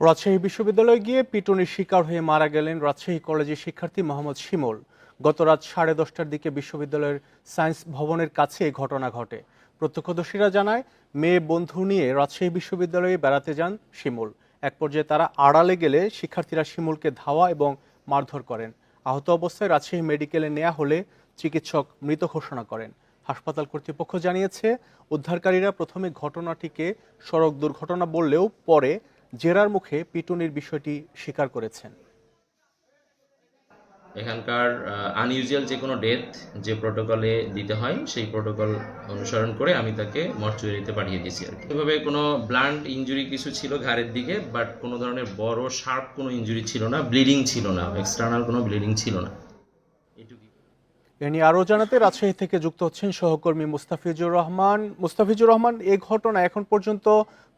রাজশাহী বিশ্ববিদ্যালয়ে গিয়ে পিটুনির শিকার হয়ে মারা গেলেন রাজশাহী কলেজের শিক্ষার্থী মোহাম্মদ শিমুল। গত রাত 10:30টার দিকে বিশ্ববিদ্যালয়ের সায়েন্স ভবনের কাছে এই ঘটনা ঘটে। প্রত্যক্ষদর্শীরা জানায়, মেয়ে বন্ধু নিয়ে রাজশাহী বিশ্ববিদ্যালয়ে বেড়াতে যান শিমুল। এক পর্যায়ে তারা আড়ালে গেলে শিক্ষার্থীরা শিমুলকে ধাওয়া এবং মারধর করেন। আহত অবস্থায় রাজশাহী মেডিকেলে নেওয়া হলে চিকিৎসক মৃত ঘোষণা করেন। হাসপাতাল কর্তৃপক্ষ জানিয়েছে, উদ্ধারকারীরা প্রথমে ঘটনাটিকে সড়ক দুর্ঘটনা বললেও পরে জেরার মুখে পিটুনির বিষয়টি স্বীকার করেছেন। এখানকার আনইউজুয়াল যে কোনো ডেথ যে প্রোটোকলে দিতে হয় সেই প্রোটোকল অনুসরণ করে আমি তাকে মর্চুয়ারিতে পাঠিয়ে দিয়েছি আর কি। এভাবে কোনো ব্লান্ট ইনজুরি কিছু ছিল ঘাড়ের দিকে, বাট কোনো ধরনের বড় শার্প কোনো ইনজুরি ছিল না, ব্লিডিং ছিল না, এক্সটার্নাল কোনো ব্লিডিং ছিল না। এ নিয়ে আরও জানাতে রাজশাহী থেকে যুক্ত হচ্ছেন সহকর্মী মুস্তাফিজুর রহমান। মুস্তাফিজুর রহমান, এই ঘটনা এখন পর্যন্ত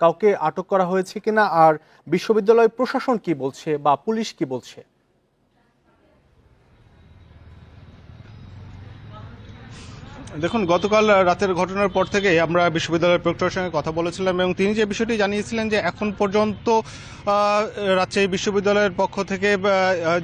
কাউকে আটক করা হয়েছে কিনা, আর বিশ্ববিদ্যালয় প্রশাসন কি বলছে বা পুলিশ কি বলছে? দেখুন, গতকাল রাতের ঘটনার পর থেকে আমরা বিশ্ববিদ্যালয়ের প্রক্টরের সঙ্গে কথা বলেছিলাম এবং তিনি যে বিষয়টি জানিয়েছিলেন যে এখন পর্যন্ত রাজশাহী বিশ্ববিদ্যালয়ের পক্ষ থেকে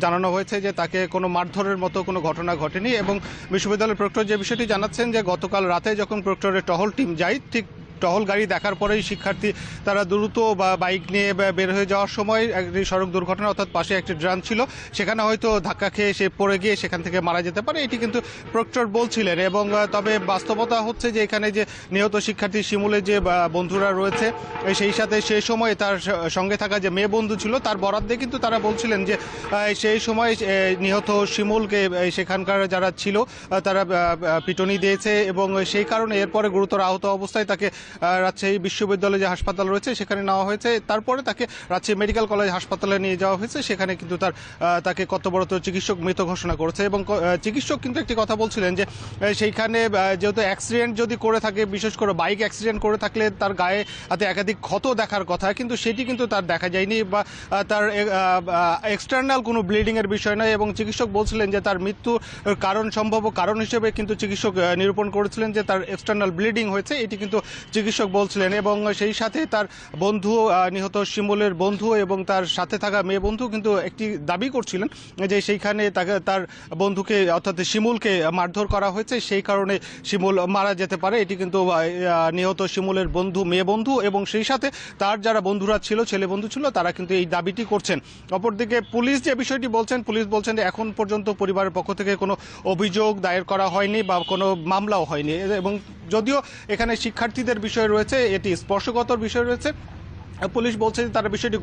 জানানো হয়েছে যে তাকে কোনো মারধরের মতো কোনো ঘটনা ঘটেনি। এবং বিশ্ববিদ্যালয়ের প্রক্টর যে বিষয়টি জানাচ্ছেন যে গতকাল রাতে যখন প্রক্টরের টহল টিম যায়, ঠিক টহল গাড়ি দেখার পরেই শিক্ষার্থী তারা দ্রুত বা বাইক নিয়ে বের হয়ে যাওয়ার সময় একটি সড়ক দুর্ঘটনা, অর্থাৎ পাশে একটি ড্রাম ছিল, সেখানে হয়তো ধাক্কা খেয়ে সে পড়ে গিয়ে সেখান থেকে মারা যেতে পারে, এটি কিন্তু প্রক্টর বলছিলেন। এবং তবে বাস্তবতা হচ্ছে যে এখানে যে নিহত শিক্ষার্থী শিমুলের যে বন্ধুরা রয়েছে, সেই সাথে সেই সময় তার সঙ্গে থাকা যে মেয়ে বন্ধু ছিল তার বরাদ্দে কিন্তু তারা বলছিলেন যে সেই সময় নিহত শিমুলকে সেখানকার যারা ছিল তারা পিটুনি দিয়েছে এবং সেই কারণে এরপরে গুরুতর আহত অবস্থায় তাকে রাজশাহী বিশ্ববিদ্যালয়ে যে হাসপাতাল রয়েছে সেখানে নেওয়া হয়েছে। তারপরে তাকে রাজশাহী মেডিকেল কলেজ হাসপাতালে নিয়ে যাওয়া হয়েছে, সেখানে কিন্তু তাকে কর্তব্যরত চিকিৎসক মৃত ঘোষণা করেছে। এবং চিকিৎসক কিন্তু একটি কথা বলছিলেন যে সেইখানে যেহেতু অ্যাক্সিডেন্ট যদি করে থাকে, বিশেষ করে বাইক অ্যাক্সিডেন্ট করে থাকলে তার গায়ে হাতে একাধিক ক্ষত দেখার কথা, কিন্তু সেটি কিন্তু তার দেখা যায়নি বা তার এক্সটার্নাল কোনো ব্লিডিংয়ের বিষয় নয়। এবং চিকিৎসক বলছিলেন যে তার মৃত্যুর কারণ, সম্ভাব্য কারণ হিসেবে কিন্তু চিকিৎসক নিরূপণ করেছিলেন যে তার এক্সটার্নাল ব্লিডিং হয়েছে, এটি কিন্তু চিকিৎসক বলছিলেন। এবং সেই সাথে তার বন্ধু, নিহত শিমুলের বন্ধু এবং তার সাথে থাকা মেয়ে বন্ধু কিন্তু একটি দাবি করছিলেন যে সেইখানে তার বন্ধুকে অর্থাৎ শিমুলকে মারধর করা হয়েছে, সেই কারণে শিমুল মারা যেতে পারে। এটি কিন্তু নিহত শিমুলের বন্ধু, মেয়ে বন্ধু এবং সেই সাথে তার যারা বন্ধুরা ছিল, ছেলে বন্ধু ছিল, তারা কিন্তু এই দাবিটি করছেন। অপরদিকে পুলিশ যে বিষয়টি বলছেন, পুলিশ বলছেন যে এখন পর্যন্ত পরিবারের পক্ষ থেকে কোনো অভিযোগ দায়ের করা হয়নি বা কোনো মামলাও হয়নি। এবং যদিও এখানে শিক্ষার্থীদের বিষয় রয়েছে, এটি স্পর্শকাতর বিষয় রয়েছে, পুলিশ বলছে যে তারা বিষয়টি